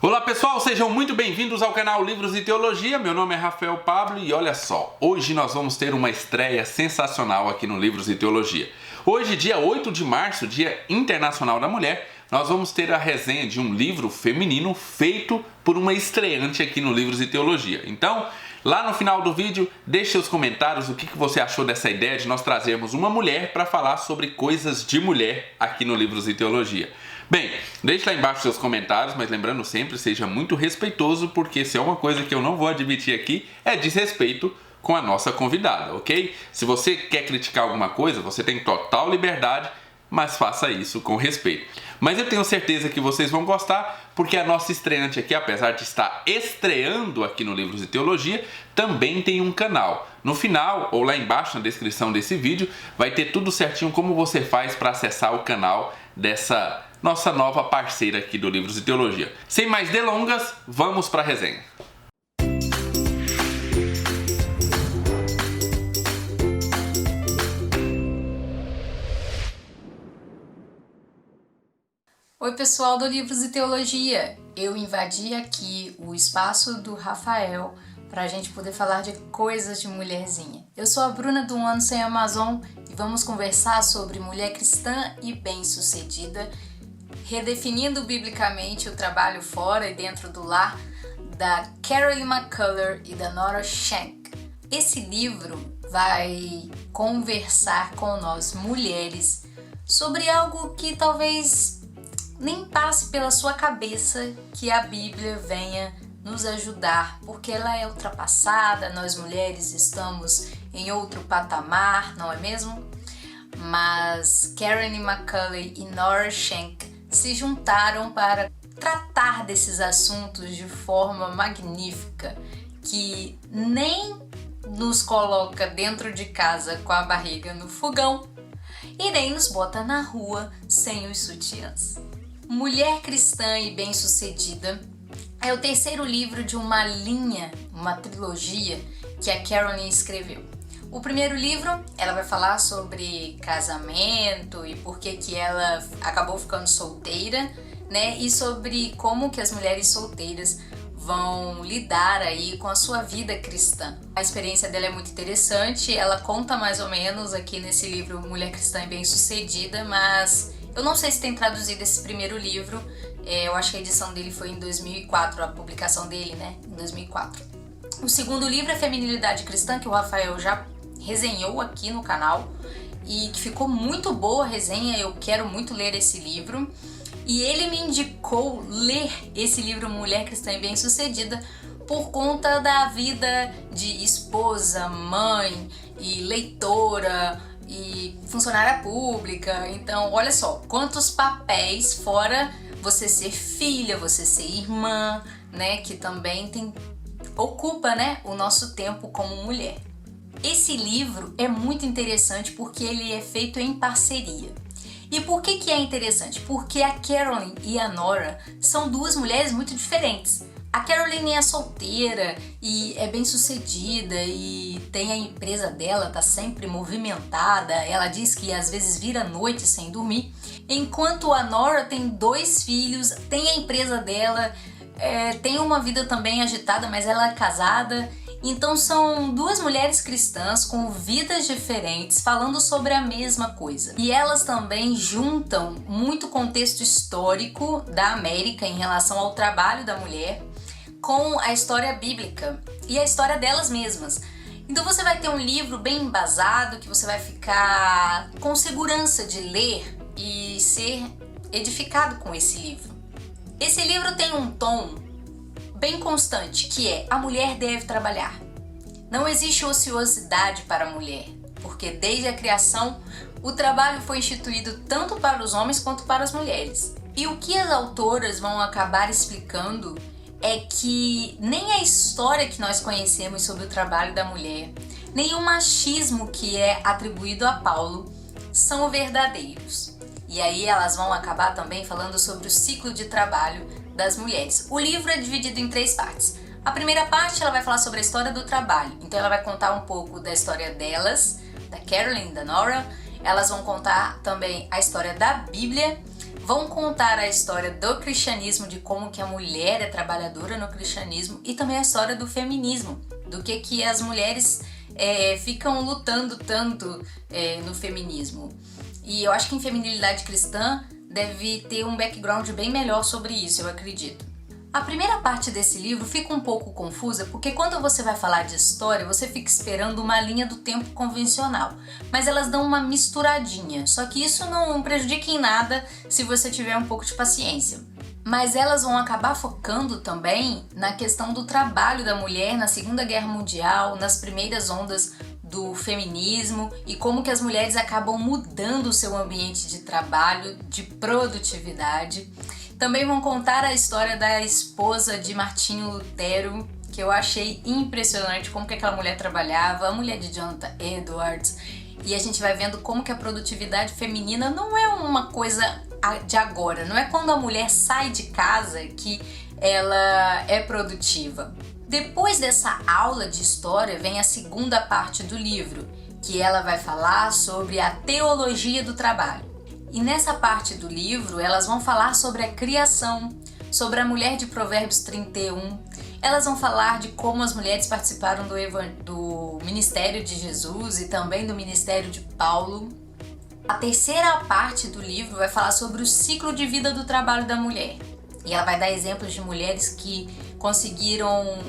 Olá pessoal, sejam muito bem-vindos ao canal Livros e Teologia. Meu nome é Rafael Pablo e olha só, hoje nós vamos ter uma estreia sensacional aqui no Livros e Teologia. Hoje, dia 8 de março, Dia Internacional da Mulher, nós vamos ter a resenha de um livro feminino feito por uma estreante aqui no Livros e Teologia. Então, lá no final do vídeo, deixe seus comentários o que você achou dessa ideia de nós trazermos uma mulher para falar sobre coisas de mulher aqui no Livros e Teologia. Bem, deixe lá embaixo seus comentários, mas lembrando sempre, seja muito respeitoso, porque se é uma coisa que eu não vou admitir aqui, é desrespeito com a nossa convidada, ok? Se você quer criticar alguma coisa, você tem total liberdade, mas faça isso com respeito. Mas eu tenho certeza que vocês vão gostar, porque a nossa estreante aqui, apesar de estar estreando aqui no Livros de Teologia, também tem um canal. No final, ou lá embaixo na descrição desse vídeo, vai ter tudo certinho como você faz para acessar o canal dessa nossa nova parceira aqui do Livros de Teologia. Sem mais delongas, vamos para a resenha. Oi pessoal do Livros e Teologia, eu invadi aqui o espaço do Rafael para a gente poder falar de coisas de mulherzinha. Eu sou a Bruna do Um Ano Sem Amazon e vamos conversar sobre mulher cristã e bem-sucedida, redefinindo biblicamente o trabalho fora e dentro do lar, da Carolyn McCullers e da Nora Shank. Esse livro vai conversar com nós mulheres sobre algo que talvez nem passe pela sua cabeça, que a Bíblia venha nos ajudar, porque ela é ultrapassada, nós mulheres estamos em outro patamar, não é mesmo? Mas Carolyn McCullers e Nora Shank se juntaram para tratar desses assuntos de forma magnífica, que nem nos coloca dentro de casa com a barriga no fogão e nem nos bota na rua sem os sutiãs. Mulher Cristã e Bem-Sucedida é o terceiro livro de uma linha, uma trilogia que a Carolyn escreveu. O primeiro livro, ela vai falar sobre casamento e por que ela acabou ficando solteira, né? E sobre como que as mulheres solteiras vão lidar aí com a sua vida cristã. A experiência dela é muito interessante, ela conta mais ou menos aqui nesse livro Mulher Cristã e Bem-Sucedida, mas eu não sei se tem traduzido esse primeiro livro, eu acho que a edição dele foi em 2004, a publicação dele, né, em 2004. O segundo livro é Feminilidade Cristã, que o Rafael já resenhou aqui no canal e que ficou muito boa a resenha, eu quero muito ler esse livro. E ele me indicou ler esse livro Mulher Cristã e Bem-Sucedida por conta da vida de esposa, mãe e leitora e funcionária pública. Então, olha só, quantos papéis fora você ser filha, você ser irmã, né, que também ocupa, né, o nosso tempo como mulher. Esse livro é muito interessante porque ele é feito em parceria. E por que é interessante? Porque a Carolyn e a Nora são duas mulheres muito diferentes. A Carolyn é solteira e é bem sucedida e tem a empresa dela, tá sempre movimentada. Ela diz que às vezes vira noite sem dormir. Enquanto a Nora tem 2 filhos, tem a empresa dela, tem uma vida também agitada, mas ela é casada. Então são duas mulheres cristãs com vidas diferentes falando sobre a mesma coisa. E elas também juntam muito contexto histórico da América em relação ao trabalho da mulher com a história bíblica e a história delas mesmas. Então você vai ter um livro bem embasado que você vai ficar com segurança de ler e ser edificado com esse livro. Esse livro tem um tom bem constante, que é: a mulher deve trabalhar. Não existe ociosidade para a mulher, porque desde a criação o trabalho foi instituído tanto para os homens quanto para as mulheres. E o que as autoras vão acabar explicando é que nem a história que nós conhecemos sobre o trabalho da mulher, nem o machismo que é atribuído a Paulo são verdadeiros. E aí elas vão acabar também falando sobre o ciclo de trabalho das mulheres. O livro é dividido em 3 partes. A primeira parte ela vai falar sobre a história do trabalho. Então ela vai contar um pouco da história delas, da Carolyn e da Nora. Elas vão contar também a história da Bíblia, Vão contar a história do cristianismo, de como que a mulher é trabalhadora no cristianismo, e também a história do feminismo, do que as mulheres ficam lutando tanto no feminismo. E eu acho que em Feminilidade Cristã deve ter um background bem melhor sobre isso, eu acredito. A primeira parte desse livro fica um pouco confusa porque quando você vai falar de história, você fica esperando uma linha do tempo convencional, mas elas dão uma misturadinha, só que isso não prejudica em nada se você tiver um pouco de paciência. Mas elas vão acabar focando também na questão do trabalho da mulher na Segunda Guerra Mundial, nas primeiras ondas do feminismo e como que as mulheres acabam mudando o seu ambiente de trabalho, de produtividade. Também vão contar a história da esposa de Martinho Lutero, que eu achei impressionante como que aquela mulher trabalhava, a mulher de Jonathan Edwards. E a gente vai vendo como que a produtividade feminina não é uma coisa de agora, não é quando a mulher sai de casa que ela é produtiva. Depois dessa aula de história vem a segunda parte do livro, que ela vai falar sobre a teologia do trabalho. E nessa parte do livro elas vão falar sobre a criação, sobre a mulher de Provérbios 31. Elas vão falar de como as mulheres participaram do ministério de Jesus e também do ministério de Paulo. A terceira parte do livro vai falar sobre o ciclo de vida do trabalho da mulher. E ela vai dar exemplos de mulheres que conseguiram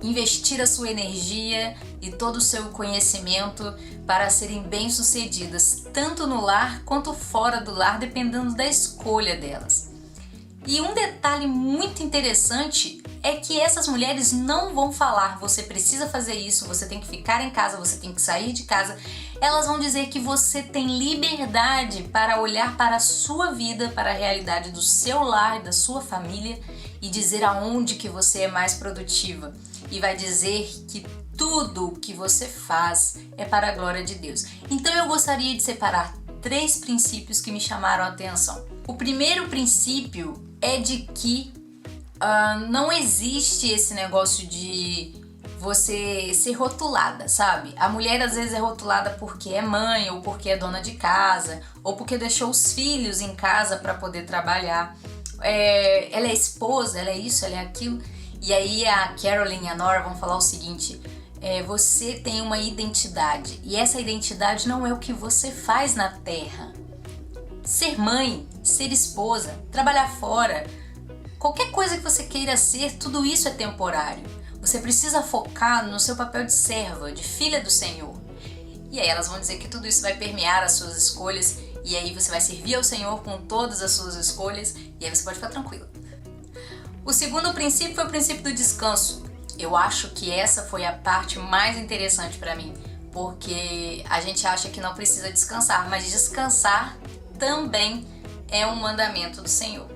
investir a sua energia e todo o seu conhecimento para serem bem-sucedidas, tanto no lar quanto fora do lar, dependendo da escolha delas. E um detalhe muito interessante é que essas mulheres não vão falar você precisa fazer isso, você tem que ficar em casa, você tem que sair de casa. Elas vão dizer que você tem liberdade para olhar para a sua vida, para a realidade do seu lar e da sua família e dizer aonde que você é mais produtiva. E vai dizer que tudo o que você faz é para a glória de Deus. Então eu gostaria de separar 3 princípios que me chamaram a atenção. O primeiro princípio é de que não existe esse negócio de você ser rotulada, sabe? A mulher às vezes é rotulada porque é mãe, ou porque é dona de casa, ou porque deixou os filhos em casa para poder trabalhar. Ela é esposa, ela é isso, ela é aquilo. E aí a Carolyn e a Nora vão falar o seguinte: você tem uma identidade, e essa identidade não é o que você faz na terra. Ser mãe, ser esposa, trabalhar fora, qualquer coisa que você queira ser, tudo isso é temporário. Você precisa focar no seu papel de serva, de filha do Senhor. E aí elas vão dizer que tudo isso vai permear as suas escolhas, e aí você vai servir ao Senhor com todas as suas escolhas, e aí você pode ficar tranquila. O segundo princípio foi o princípio do descanso. Eu acho que essa foi a parte mais interessante para mim, porque a gente acha que não precisa descansar, mas descansar também é um mandamento do Senhor.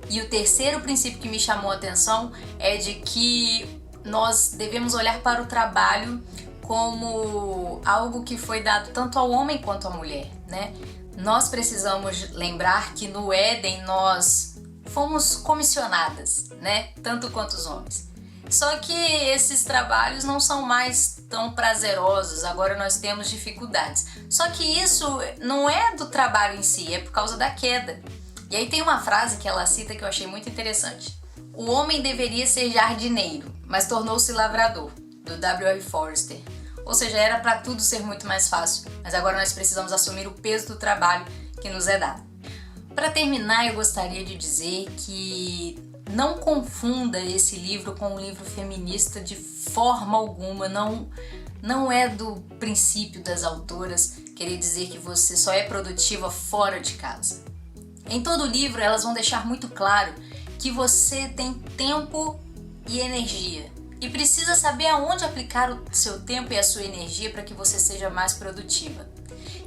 E o terceiro princípio que me chamou a atenção é de que nós devemos olhar para o trabalho como algo que foi dado tanto ao homem quanto à mulher, né? Nós precisamos lembrar que no Éden nós fomos comissionadas, né? Tanto quanto os homens. Só que esses trabalhos não são mais tão prazerosos, agora nós temos dificuldades. Só que isso não é do trabalho em si, é por causa da queda. E aí tem uma frase que ela cita que eu achei muito interessante. O homem deveria ser jardineiro, mas tornou-se lavrador, do W.R. Forster. Ou seja, era para tudo ser muito mais fácil, mas agora nós precisamos assumir o peso do trabalho que nos é dado. Para terminar, eu gostaria de dizer que não confunda esse livro com um livro feminista de forma alguma. Não é do princípio das autoras querer dizer que você só é produtiva fora de casa. Em todo o livro, elas vão deixar muito claro que você tem tempo e energia e precisa saber aonde aplicar o seu tempo e a sua energia para que você seja mais produtiva.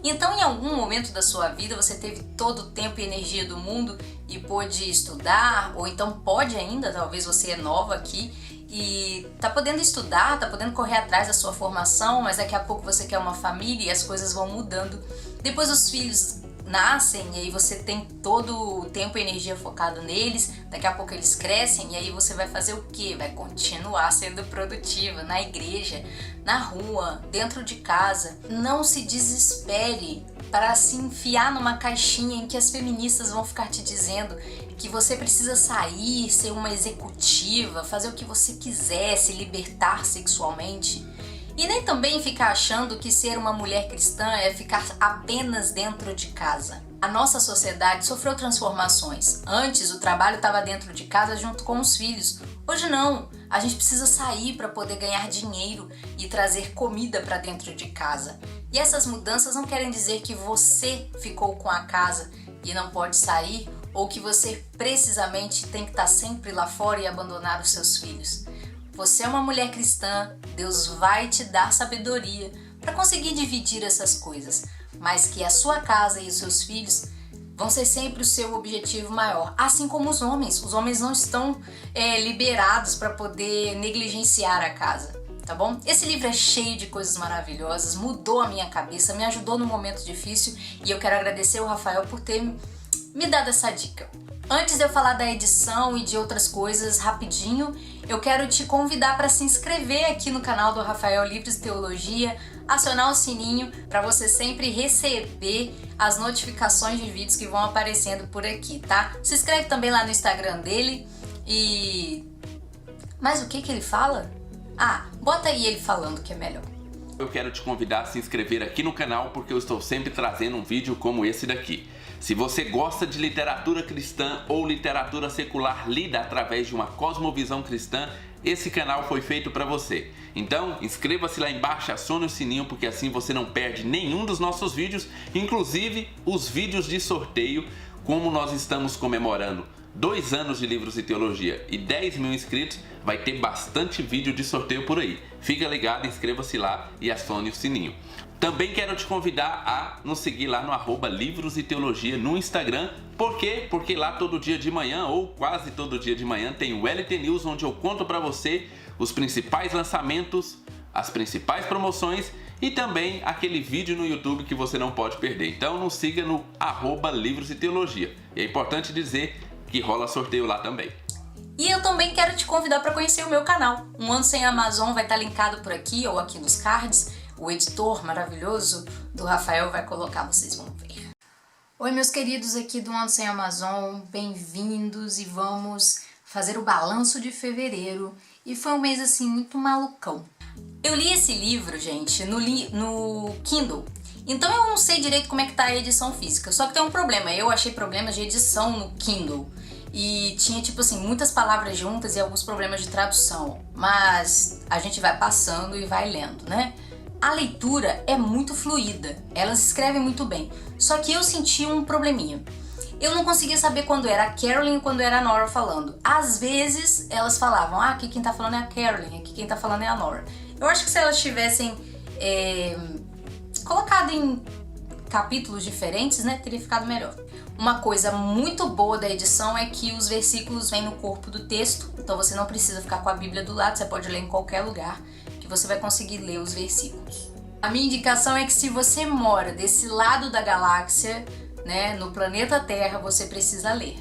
Então, em algum momento da sua vida, você teve todo o tempo e energia do mundo e pôde estudar, ou então pode ainda, talvez você é nova aqui e tá podendo estudar, tá podendo correr atrás da sua formação, mas daqui a pouco você quer uma família e as coisas vão mudando. Depois os filhos nascem e aí você tem todo o tempo e energia focado neles, daqui a pouco eles crescem e aí você vai fazer o quê? Vai continuar sendo produtiva na igreja, na rua, dentro de casa. Não se desespere para se enfiar numa caixinha em que as feministas vão ficar te dizendo que você precisa sair, ser uma executiva, fazer o que você quiser, se libertar sexualmente. E nem também ficar achando que ser uma mulher cristã é ficar apenas dentro de casa. A nossa sociedade sofreu transformações. Antes o trabalho estava dentro de casa junto com os filhos. Hoje não. A gente precisa sair para poder ganhar dinheiro e trazer comida para dentro de casa. E essas mudanças não querem dizer que você ficou com a casa e não pode sair, ou que você precisamente tem que estar sempre lá fora e abandonar os seus filhos. Você é uma mulher cristã, Deus vai te dar sabedoria para conseguir dividir essas coisas, mas que a sua casa e os seus filhos vão ser sempre o seu objetivo maior, assim como os homens. Os homens não estão liberados para poder negligenciar a casa, tá bom? Esse livro é cheio de coisas maravilhosas, mudou a minha cabeça, me ajudou num momento difícil e eu quero agradecer o Rafael por ter me dado essa dica. Antes de eu falar da edição e de outras coisas rapidinho, eu quero te convidar para se inscrever aqui no canal do Rafael Livros e Teologia, acionar o sininho para você sempre receber as notificações de vídeos que vão aparecendo por aqui, tá? Se inscreve também lá no Instagram dele e... Mas o que ele fala? Ah, bota aí ele falando que é melhor. Eu quero te convidar a se inscrever aqui no canal porque eu estou sempre trazendo um vídeo como esse daqui. Se você gosta de literatura cristã ou literatura secular lida através de uma cosmovisão cristã, esse canal foi feito para você. Então, inscreva-se lá embaixo, acione o sininho, porque assim você não perde nenhum dos nossos vídeos, inclusive os vídeos de sorteio, como nós estamos comemorando 2 anos de Livros e Teologia e 10 mil inscritos, vai ter bastante vídeo de sorteio por aí. Fica ligado, inscreva-se lá e acione o sininho. Também quero te convidar a nos seguir lá no @Livros e Teologia no Instagram. Por quê? Porque lá todo dia de manhã, ou quase todo dia de manhã, tem o LT News, onde eu conto para você os principais lançamentos, as principais promoções e também aquele vídeo no YouTube que você não pode perder. Então nos siga no @Livros e Teologia. E é importante dizer que rola sorteio lá também. E eu também quero te convidar para conhecer o meu canal. Um Ano Sem Amazon vai estar linkado por aqui ou aqui nos cards. O editor maravilhoso do Rafael vai colocar, vocês vão ver. Oi, meus queridos aqui do Ano Sem Amazon, bem-vindos e vamos fazer o balanço de fevereiro. E foi um mês assim muito malucão. Eu li esse livro, gente, no Kindle. Então eu não sei direito como é que tá a edição física, só que tem um problema, eu achei problemas de edição no Kindle. E tinha, tipo assim, muitas palavras juntas e alguns problemas de tradução. Mas a gente vai passando e vai lendo, né? A leitura é muito fluida, elas escrevem muito bem. Só que eu senti um probleminha. Eu não conseguia saber quando era a Carolyn e quando era a Nora falando. Às vezes elas falavam, ah, aqui quem tá falando é a Carolyn, aqui quem tá falando é a Nora. Eu acho que se elas tivessem colocado em capítulos diferentes, né, teria ficado melhor. Uma coisa muito boa da edição é que os versículos vêm no corpo do texto, então você não precisa ficar com a Bíblia do lado, você pode ler em qualquer lugar que você vai conseguir ler os versículos. A minha indicação é que se você mora desse lado da galáxia, né, no planeta Terra, você precisa ler.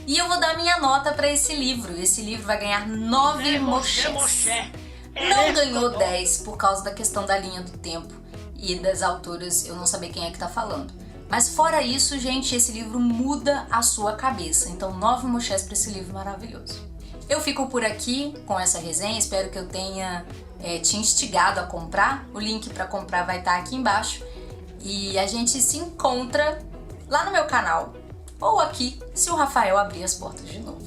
E eu vou dar minha nota para esse livro. Esse livro vai ganhar 9 mochés. Não ganhou 10 por causa da questão da linha do tempo e das autoras, eu não saber quem é que tá falando. Mas fora isso, gente, esse livro muda a sua cabeça. Então 9 mochés para esse livro maravilhoso. Eu fico por aqui com essa resenha, espero que eu tenha te instigado a comprar. O link para comprar vai estar aqui embaixo. E a gente se encontra lá no meu canal, ou aqui, se o Rafael abrir as portas de novo.